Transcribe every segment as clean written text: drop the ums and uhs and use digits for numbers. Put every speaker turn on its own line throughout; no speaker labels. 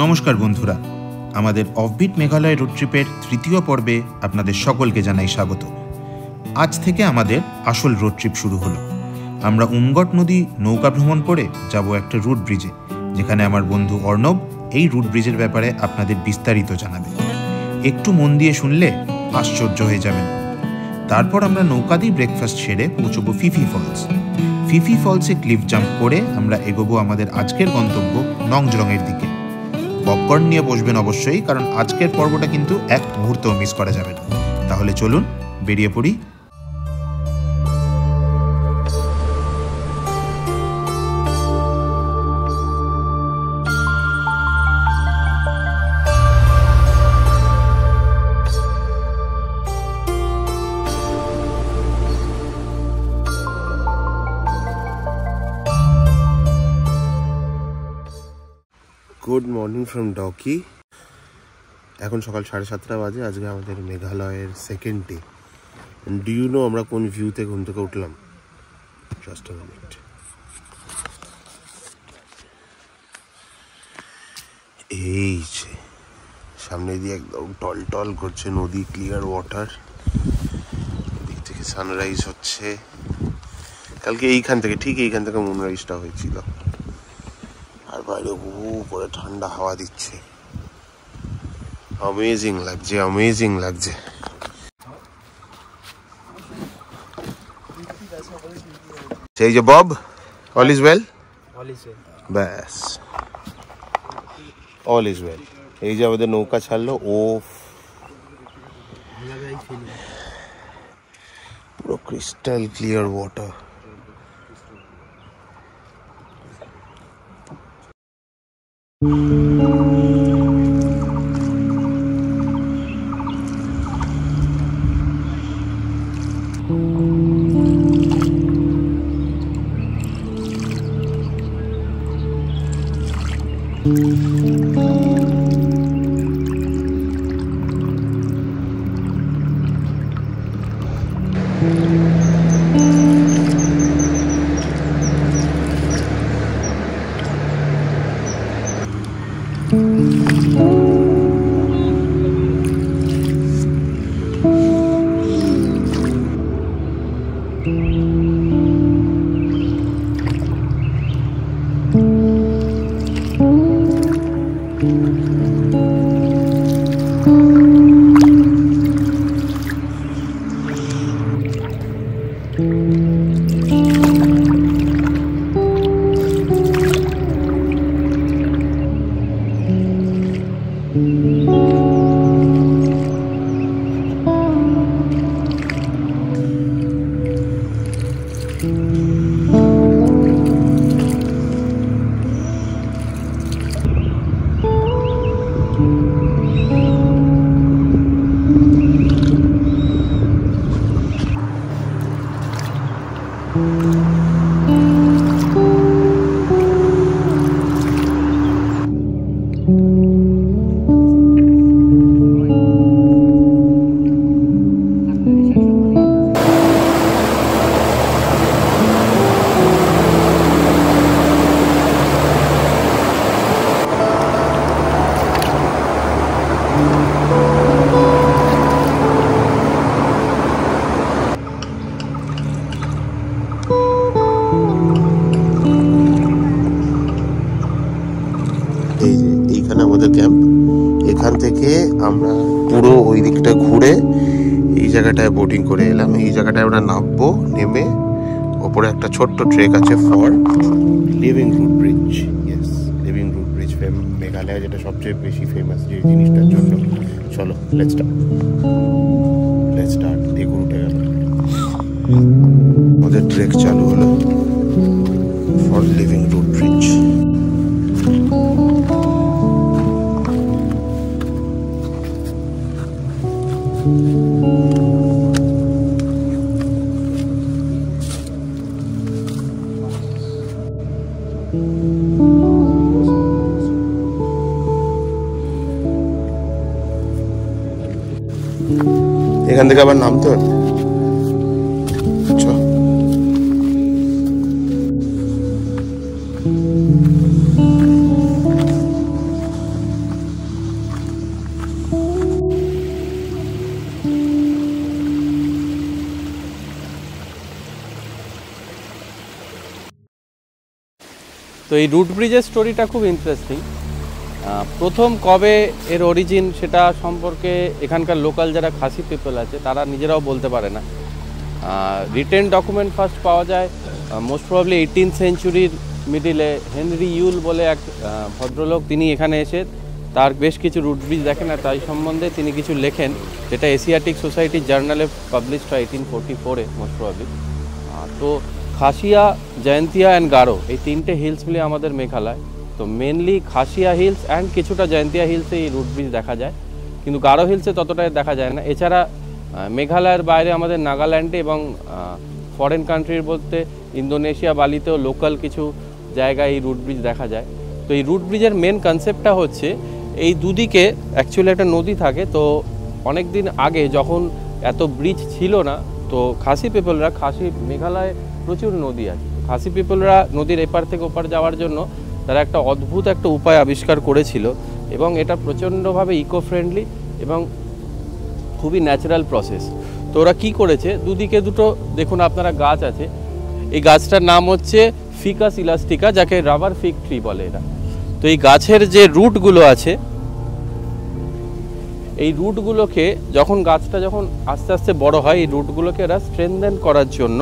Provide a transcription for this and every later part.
নমস্কার বন্ধুরা, আমাদের অফবিট মেঘালয় রোড ট্রিপের তৃতীয় পর্বে আপনাদের সকলকে জানাই স্বাগত। আজ থেকে আমাদের আসল রোড ট্রিপ শুরু হলো। আমরা উমগট নদী নৌকা ভ্রমণ করে যাব একটা রুট ব্রিজে, যেখানে আমার বন্ধু অর্ণব এই রুট ব্রিজের ব্যাপারে আপনাদের বিস্তারিত জানাবে। একটু মন দিয়ে শুনলে আশ্চর্য হয়ে যাবেন। তারপর আমরা নৌকা দিয়ে ব্রেকফাস্ট সেরে পৌঁছবো ফিফি ফলস। ফিফি ফলসে ক্লিফ জাম্প করে আমরা এগোবো আমাদের আজকের গন্তব্য নংজরংয়ের দিকে। পপকর্ন নিয়ে বসবেন অবশ্যই, কারণ আজকের পর্বটা কিন্তু এক মুহূর্তও মিস করা যাবে না। তাহলে চলুন বেরিয়ে পড়ি।
গুড মর্নিং ফ্রম ডকি। এখন সকাল 7:30 বাজে। আজকে আমাদের মেঘালয়ের second day. Do you know আমরা কোন ভিউতে ঘুম থেকে উঠলাম? Just a minute. এই যে সামনে দিয়ে একদম টল টল করছে নদী, ক্লিয়ার ওয়াটার। দিক থেকে সানরাইজ হচ্ছে। কালকে ঠিক এইখান থেকে মুনরাইজটা হয়েছিল। আর বাইরে করে ঠান্ডা হাওয়া দিচ্ছে। অ্যামেজিং লাগছে। সেই যে বব, অল ইজ ওয়েল। ব্যাস, অল ইজ ওয়েল। এই যে আমাদের নৌকা ছাড়লো, পুরো ক্রিস্টাল ক্লিয়ার ওয়াটার। এখান থেকে আমরা পুরো ওই দিকটা ঘুরে এই জায়গাটায় বোটিং করে এলাম। এই জায়গাটায় আমরা নামবো, নেমে ওপরে একটা ছোট্ট ট্রেক আছে for living root bridge. Yes, living root bridge Meghalaya যেটা সবচেয়ে বেশি ফেমাস যে জিনিসটার জন্য। চলো লেটস স্টার্ট। দেখুন উঠে গেল, ওদের ট্রেক চালু হলো ফর লিভিং রুট ব্রিজ। এখান থেকে আবার নামতে হবে।
তো এই রুট ব্রিজের স্টোরিটা খুব ইন্টারেস্টিং। প্রথম কবে এর অরিজিন সেটা সম্পর্কে এখানকার লোকাল যারা খাসি পিপল আছে তারা নিজেরাও বলতে পারে না। রিটেন ডকুমেন্ট ফার্স্ট পাওয়া যায় মোস্ট প্রবাবলি 18th সেঞ্চুরির মিডিলে। হেনরি ইউল বলে এক ভদ্রলোক, তিনি এখানে এসে তার বেশ কিছু রুট ব্রিজ দেখেন আর তাই সম্বন্ধে তিনি কিছু লেখেন, যেটা এশিয়াটিক সোসাইটির জার্নালে পাবলিশড হয় 1844-এ মোস্ট প্রবাবলি। তো খাসিয়া, জয়ন্তিয়া অ্যান্ড গারো এই তিনটে হিলস মিলে আমাদের মেঘালয়। তো মেনলি খাসিয়া হিলস অ্যান্ড কিছুটা জয়ন্তিয়া হিলসে এই রুট ব্রিজ দেখা যায়, কিন্তু গারো হিলসে ততটাই দেখা যায় না। এছাড়া মেঘালয়ের বাইরে আমাদের নাগাল্যান্ডে এবং ফরেন কান্ট্রির বলতে ইন্দোনেশিয়া, বালিতেও লোকাল কিছু জায়গায় এই রুট ব্রিজ দেখা যায়। তো এই রুট ব্রিজের মেন কনসেপ্টটা হচ্ছে এই দুদিকে অ্যাকচুয়ালি একটা নদী থাকে। তো অনেক দিন আগে যখন এত ব্রিজ ছিল না, তো খাসি পিপলরা, মেঘালয়ে প্রচুর নদী আছে, খাসি পিপলরা নদীর এপার থেকে ওপার যাওয়ার জন্য তারা একটা অদ্ভুত একটা উপায় আবিষ্কার করেছিল এবং এটা প্রচণ্ডভাবে ইকো ফ্রেন্ডলি এবং খুবই ন্যাচারাল প্রসেস। তো ওরা কী করেছে, দুদিকে দুটো দেখুন আপনারা গাছ আছে, এই গাছটার নাম হচ্ছে ফিকাস ইলাস্টিকা, যাকে রাবার ফিগ ট্রি বলে এরা। তো এই গাছের যে রুটগুলো আছে, এই রুটগুলোকে গাছটা যখন আস্তে আস্তে বড় হয়, এই রুটগুলোকে এরা স্ট্রেনথেন করার জন্য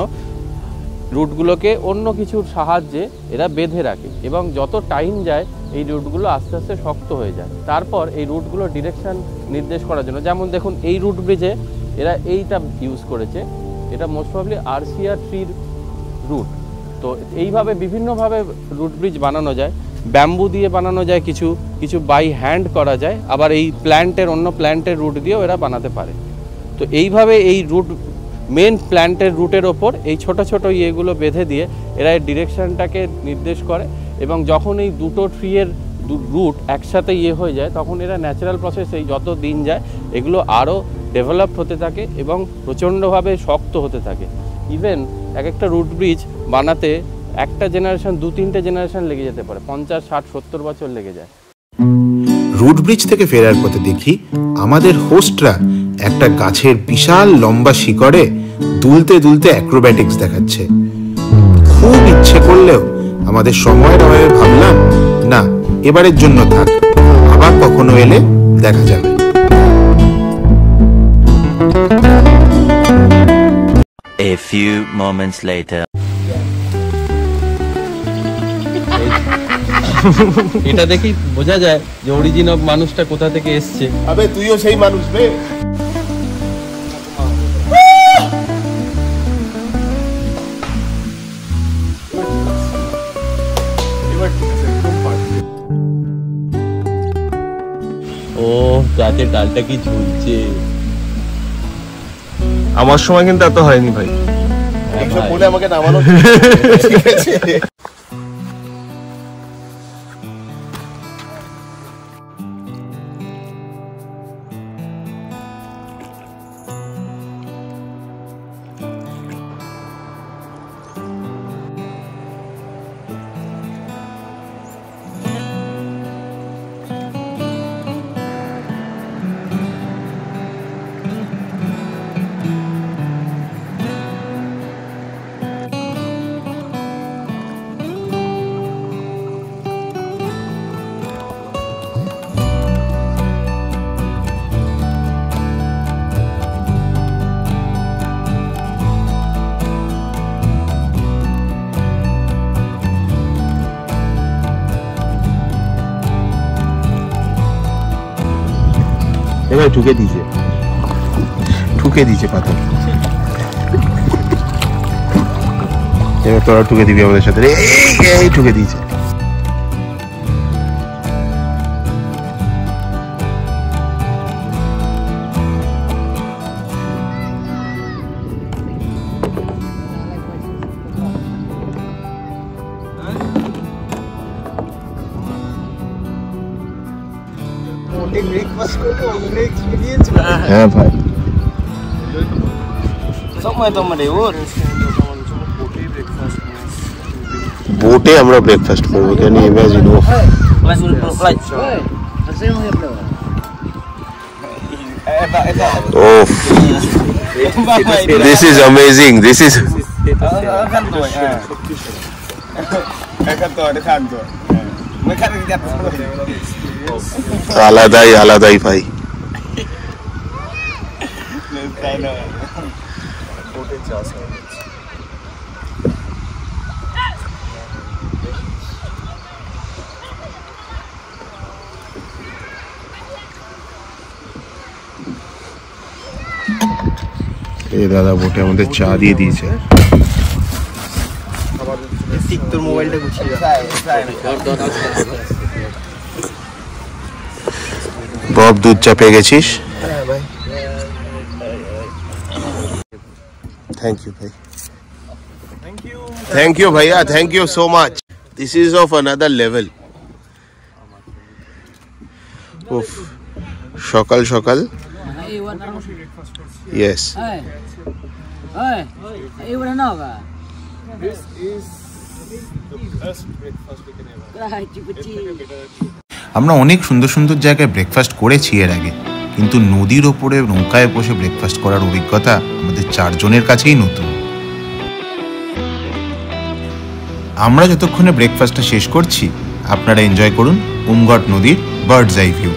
রুটগুলোকে অন্য কিছুর সাহায্যে এরা বেঁধে রাখে এবং যত টাইম যায় এই রুটগুলো আস্তে আস্তে শক্ত হয়ে যায়। তারপর এই রুটগুলো ডিরেকশন নির্দেশ করার জন্য, যেমন দেখুন এই রুট ব্রিজে এরা এইটা ইউজ করেছে, এটা মোস্ট প্রবাবলি আরসিয়া ট্রির রুট। তো এইভাবে বিভিন্নভাবে রুট ব্রিজ বানানো যায়, ব্যাম্বু দিয়ে বানানো যায়, কিছু কিছু বাই হ্যান্ড করা যায়, আবার এই অন্য প্ল্যান্টের রুট দিয়েও এরা বানাতে পারে। তো এইভাবে এই রুট মেন প্ল্যান্টের রুটের ওপর এই ছোট ছোট ইয়েগুলো বেঁধে দিয়ে এরা এই ডিরেকশনটাকে নির্দেশ করে এবং যখন এই দুটো ট্রিয়ের রুট একসাথে হয়ে যায় তখন এরা ন্যাচারাল প্রসেস, এই যত দিন যায় এগুলো আরও ডেভেলপ হতে থাকে এবং প্রচণ্ডভাবে শক্ত হতে থাকে। ইভেন একটা রুট ব্রিজ বানাতে একটা জেনারেশন, 2-3টে জেনারেশন লেগে যেতে পারে, 50, 60, 70 বছর লেগে যায়।
রুট ব্রিজ থেকে ফেরার পথে দেখি আমাদের হোস্টরা একটা গাছের বিশাল লম্বা শিকড়ে দুলতে দুলতে অ্যাক্রোব্যাটিক্স দেখাচ্ছে। খুব ইচ্ছে করলেও আমাদের সময়ের অভাবে ভাবলাম না, এবারের জন্য থাক, আবার কখনো এলে দেখা যাবে।
A few moments later.
এটা দেখি বোঝা যায় যে অরিজিন অফ মানুষটা কোথা থেকে এসছে।
আবে তুইও সেই মানুষ বে।
ও গাছের ডালটা কি ঝুলছে।
আমার সময় কিন্তু এত হয়নি ভাই।
এইসব বলে আমাকে নামানো ঠিক আছে।
এবার ঠুকে দিয়েছে পাথর। এবার তোরা ঠুকে দিবি আমাদের সাথে। এই ঠুকে দিয়েছে। হ্যাঁ ভাই, বোটে আমরা ব্রেকফাস্ট করবো। Can you imagine? Oh, this is amazing. This is
আলাদাই ভাই। এই দাদা বোটে আমাদের চা দিয়ে দিয়েছে। বব দুধ চা পেয়ে গেছিস? থ্যাংক ইউ ভাই, থ্যাংক ইউ ভাইয়া, thank you so much. This is of another level. উফ, সকাল সকাল। ইয়েস,
আমরা অনেক সুন্দর সুন্দর জায়গায় ব্রেকফাস্ট করেছি এর আগে, কিন্তু নদীর ওপরে নৌকায় বসে ব্রেকফাস্ট করার অভিজ্ঞতা আমাদের 4 জনের কাছেই নতুন। আমরা যতক্ষণে ব্রেকফাস্টটা শেষ করছি, আপনারা এনজয় করুন উমঘট নদীর বার্ডস আই ভিউ।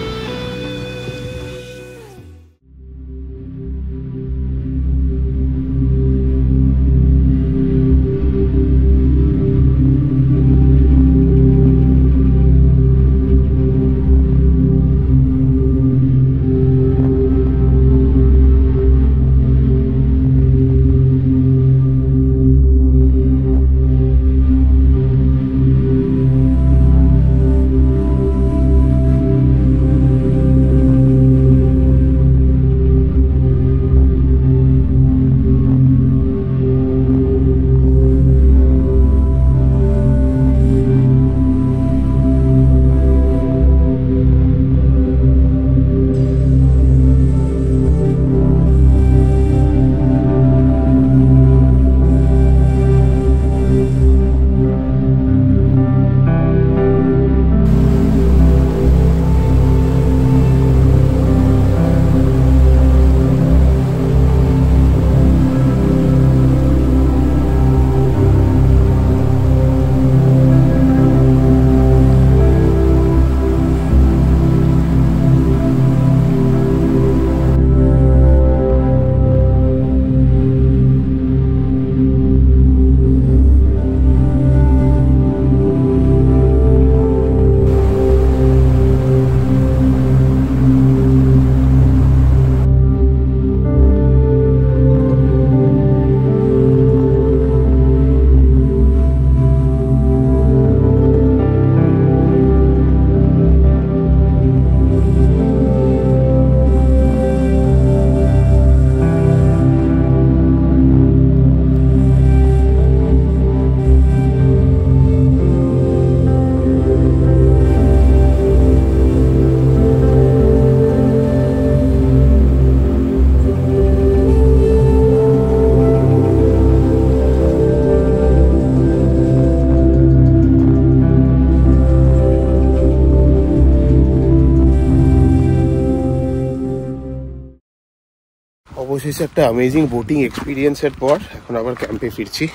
অবশেষে একটা অ্যামেজিং বোটিং এক্সপিরিয়েন্সের পর এখন আবার ক্যাম্পে ফিরছি।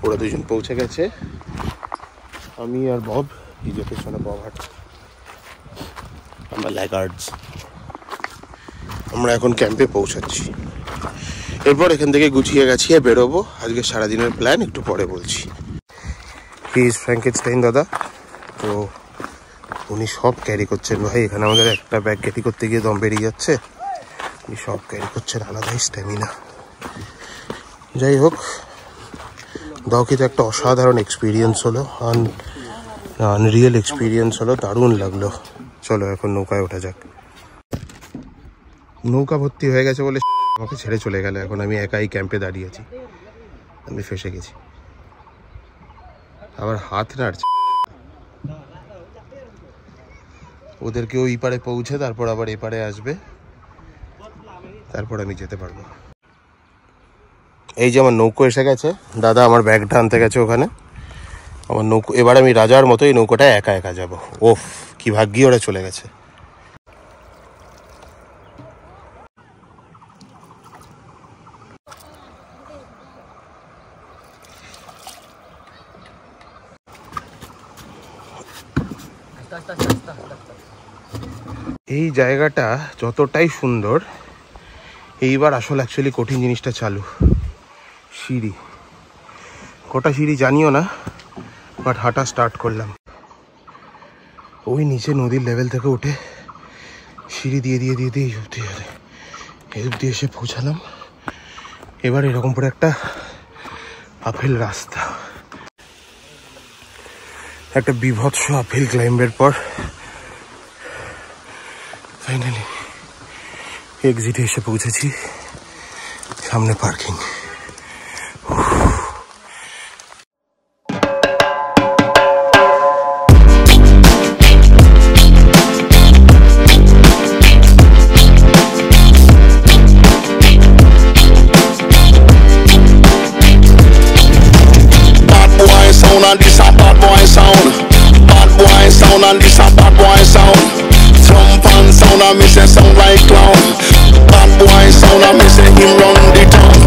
ওরা 2জন পৌঁছে গেছে, আমি আর বব, এই যে পেছনে বব হাঁটছে, আমরা ল্যাগার্ডস। আমরা এখন ক্যাম্পে পৌঁছাচ্ছি, এরপর এখান থেকে গুছিয়ে গাছিয়ে বেরোবো। আজকে সারাদিনের প্ল্যান একটু পরে বলছি। হি ইজ ফ্র্যাঙ্কেনস্টাইন দাদা, তো উনি সব ক্যারি করছেন ভাই। এখানে আমাদের একটা ব্যাগ ক্যারি করতে গিয়ে দম বেরিয়ে যাচ্ছে, উনি সব ক্যারি করছেন, আলাদাই স্ট্যামিনা। যাই হোক, দাওকিতে একটা অসাধারণ এক্সপিরিয়েন্স হলো, আনরিয়েল এক্সপিরিয়েন্স হলো, দারুণ লাগলো। চলো এখন নৌকায় ওঠা যাক। নৌকা ভর্তি হয়ে গেছে বলে আমাকে ছেড়ে চলে গেল। এখন আমি একাই ক্যাম্পে দাঁড়িয়ে আছি, আমি ফেসে গেছি। আবার হাত নাড়ছে, ওদেরকে ওই পারে পৌঁছে তারপর আবার এপারে আসবে, তারপর আমি যেতে পারবো। এই যে আমার নৌকো এসে গেছে, দাদা আমার ব্যাগটা আনতে গেছে ওখানে। আমার নৌকো, এবার আমি রাজার মতো এই নৌকোটায় একা একা যাব। ওফ, কি ভাগ্যি ওরা চলে গেছে। এই জায়গাটা যতটাই সুন্দর, এইবার আসলে অ্যাকচুয়ালি কঠিন জিনিসটা চালু। সিঁড়ি, কটা সিঁড়ি জানিও না, বাট হাঁটা স্টার্ট করলাম। ওই নিচে নদীর লেভেল থেকে উঠে সিঁড়ি দিয়ে দিয়ে দিয়ে দিয়ে এই অবধি এসে পৌঁছালাম। এবার এরকম করে একটা আপেল রাস্তা, একটা বিভৎস আপেল ক্লাইম্বের পর ফাইনালি এক্সিটে এসে পৌঁছেছি। সামনে parking.
And this a bad boy sound. Bad boy sound and this a bad boy sound. Trump and sound and me say sound like clown. Bad boy sound and me say him run the town.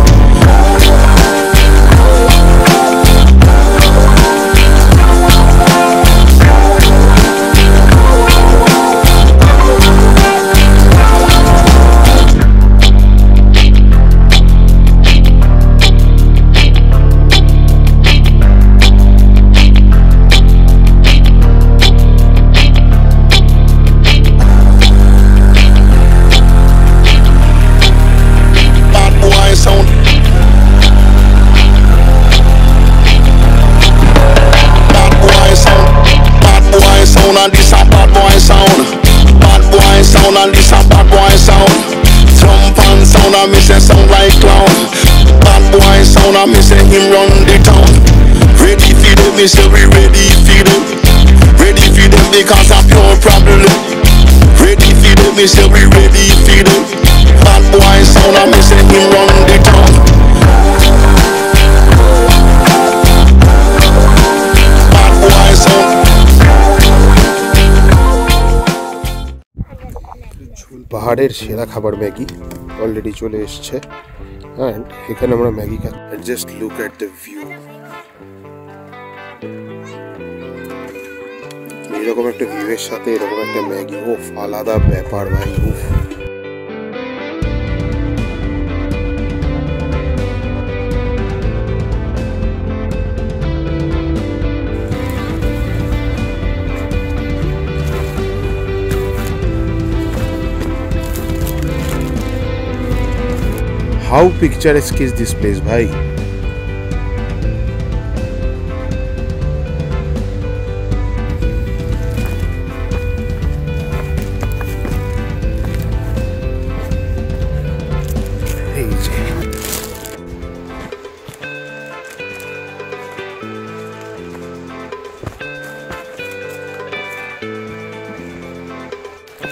And this a bad boy sound. Bad boy sound and this a bad boy sound. Trump and sound and me say sound like clown. Bad boy sound and me say him run the town. Ready for them, me say we ready for them. Ready for them because of pure problem. Ready for them, me say we ready for them. Bad boy sound and me say him run the town. Bad boy sound.
পাহাড়ের সেরা খাবার Maggi already চলে এসছে, and এখানে আমরা Maggi খাচ্ছি। Just look at the view. এরকম একটা ভিউয়ের সাথে এরকম একটা ম্যাগি, উফ আলাদা ব্যাপার ভাই। উফ How picturesque is this place, bhai? Hey,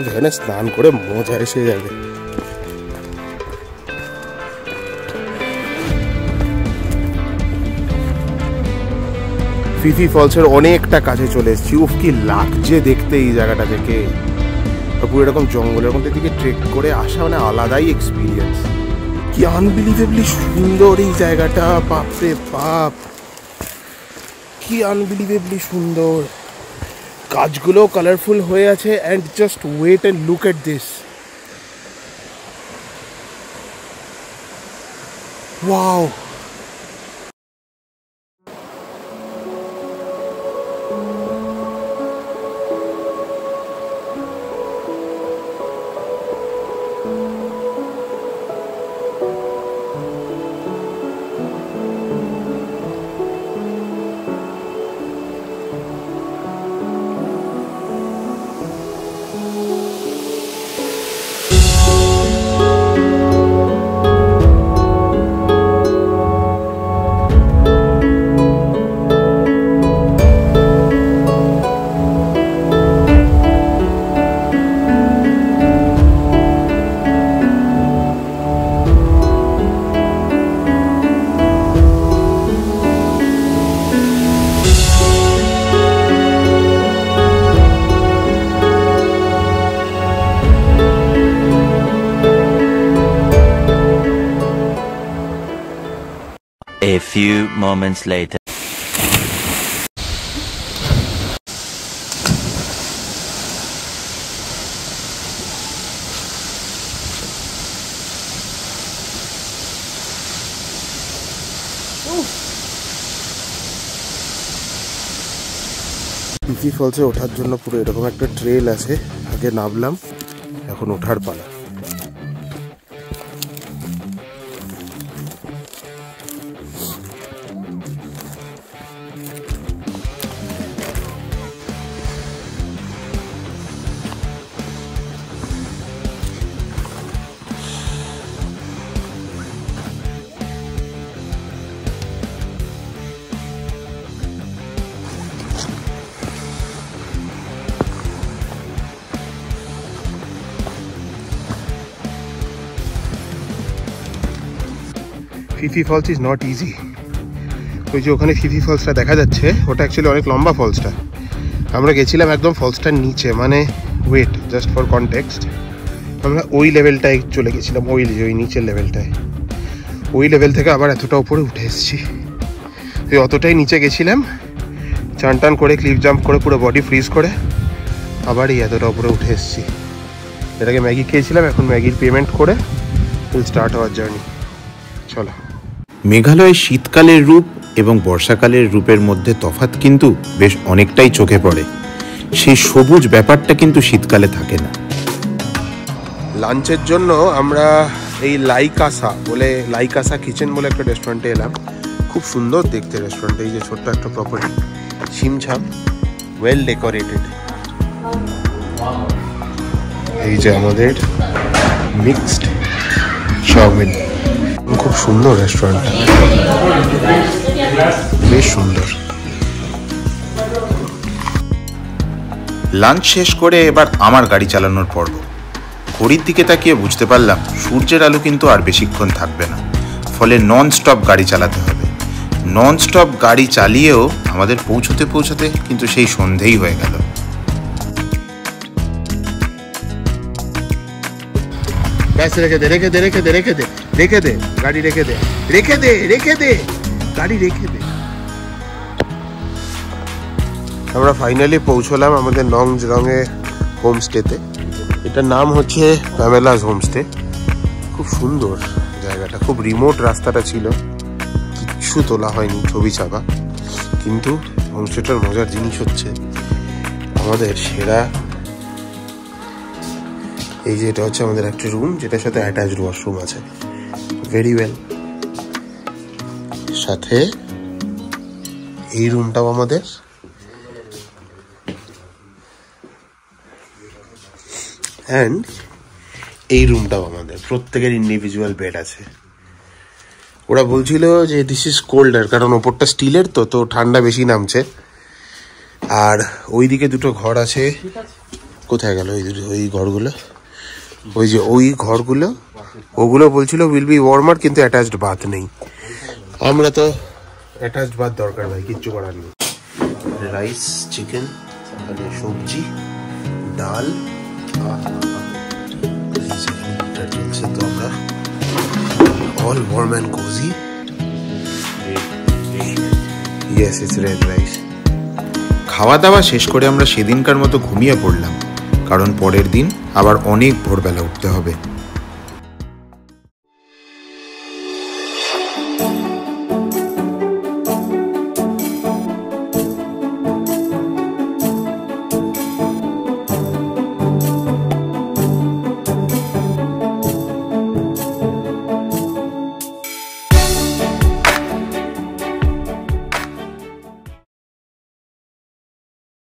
এখানে স্নান করে মজা এসে যাবে। ফিফি ফলসের অনেকটা কাছে চলে এসেছি। উফ কি লাগছে দেখতে এই জায়গাটা থেকে। পুরো এরকম জঙ্গলের মধ্যে দিকে ট্রেক করে আসা মানে আলাদাই এক্সপিরিয়েন্স। কি আনবিলিভেবলি সুন্দর এই জায়গাটা, বাপরে বাপ কি আনবিলিভেবলি সুন্দর। গাছগুলো কালারফুল হয়ে আছে, and just wait and look at this. Wow,
A few moments later.
Phe Phe ফলসে ওঠার জন্য পুরো এরকম একটা ট্রেল আছে। আগে নামলাম, এখন ওঠার পালা। ফিফি ফলস ইজ নট ইজি। ওই যে ওখানে ফিফি ফলসটা দেখা যাচ্ছে, ওটা অ্যাকচুয়ালি অনেক লম্বা ফলসটা। আমরা গেছিলাম একদম ফলসটার নিচে, মানে ওয়েট জাস্ট ফর কনটেক্সট, আমরা ওই লেভেলটায় চলে গেছিলাম, ওই নিচের লেভেলটায়। ওই লেভেল থেকে আবার এতটা উপরে উঠে এসেছি। ওই অতটাই নিচে গেছিলাম, চান টান করে ক্লিফ জাম্প করে পুরো বডি ফ্রিজ করে আবার এই এতটা উপরে উঠে এসেছি। এটাকে ম্যাগি খেয়েছিলাম, এখন ম্যাগির পেমেন্ট করে উইল স্টার্ট আওয়ার জার্নি। চলো।
মেঘালয়ের শীতকালের রূপ এবং বর্ষাকালের রূপের মধ্যে তফাৎ কিন্তু বেশ অনেকটাই চোখে পড়ে। সেই সবুজ ব্যাপারটা কিন্তু শীতকালে থাকে না।
লাঞ্চের জন্য আমরা এই লাইকাসা কিচেন বলে একটা রেস্টুরেন্টে এলাম। খুব সুন্দর দেখতে রেস্টুরেন্ট। এই যে ছোট্ট একটা প্রপার্টি, ছিমছাম, ওয়েল ডেকোরেটেড। এই যে আমাদের মিক্সড চাউমিন, খুব সুন্দর রেস্টুরেন্টটা, বেশ সুন্দর।
লাঞ্চ শেষ করে এবার আমার গাড়ি চালানোর পর্ব। ঘড়ির দিকে তাকিয়ে বুঝতে পারলাম সূর্যের আলো কিন্তু আর বেশিক্ষণ থাকবে না, ফলে নন স্টপ গাড়ি চালাতে হবে। নন স্টপ গাড়ি চালিয়েও আমাদের পৌঁছতে পৌঁছতে কিন্তু সেই সন্ধেই হয়ে গেল।
ব্যাস, রেখে দে গাড়ি, রেখে দে। আমরা ফাইনালি পৌঁছলাম আমাদের নংজরঙে হোমস্টেতে। এটার নাম হচ্ছে প্যামেলাস হোমস্টে। খুব সুন্দর জায়গাটা, খুব রিমোট রাস্তাটা ছিল, কিচ্ছু তোলা হয়নি, ছবি চাপা। কিন্তু হোমস্টেটার মজার জিনিস হচ্ছে আমাদের সেরা এই যে এটা হচ্ছে আমাদের একটা রুম, যেটার সাথে অ্যাটাচড ওয়াশরুম আছে, ভেরি ওয়েল। সাথে এই রুমটাও আমাদের, অ্যান্ড এই রুমটাও আমাদের। প্রত্যেকের ইন্ডিভিজুয়াল বেড আছে। ওরা বলছিল যে দিস ইজ কোল্ডার, কারণ ওপরটা স্টিলের তো ঠান্ডা বেশি নামছে। আর ওইদিকে দুটো ঘর আছে। কোথায় গেল ওই ঘরগুলো? ওই যে ওই ঘরগুলো, ওগুলো বলছিল উইল বি ওয়ার্মার, কিন্তু অ্যাটাচড বাথ নেই। আমরা তো অ্যাটাচড বাথ দরকার ভাই, কিচ্ছু করার নেই। রাইস, চিকেন, সবজি, ডাল, চলছে তো আমরা all warm and cosy. Yes, it's red rice.
খাওয়া দাওয়া শেষ করে আমরা সেদিনকার মতো ঘুমিয়ে পড়লাম, কারণ পরের দিন আবার অনেক ভোরবেলা উঠতে হবে।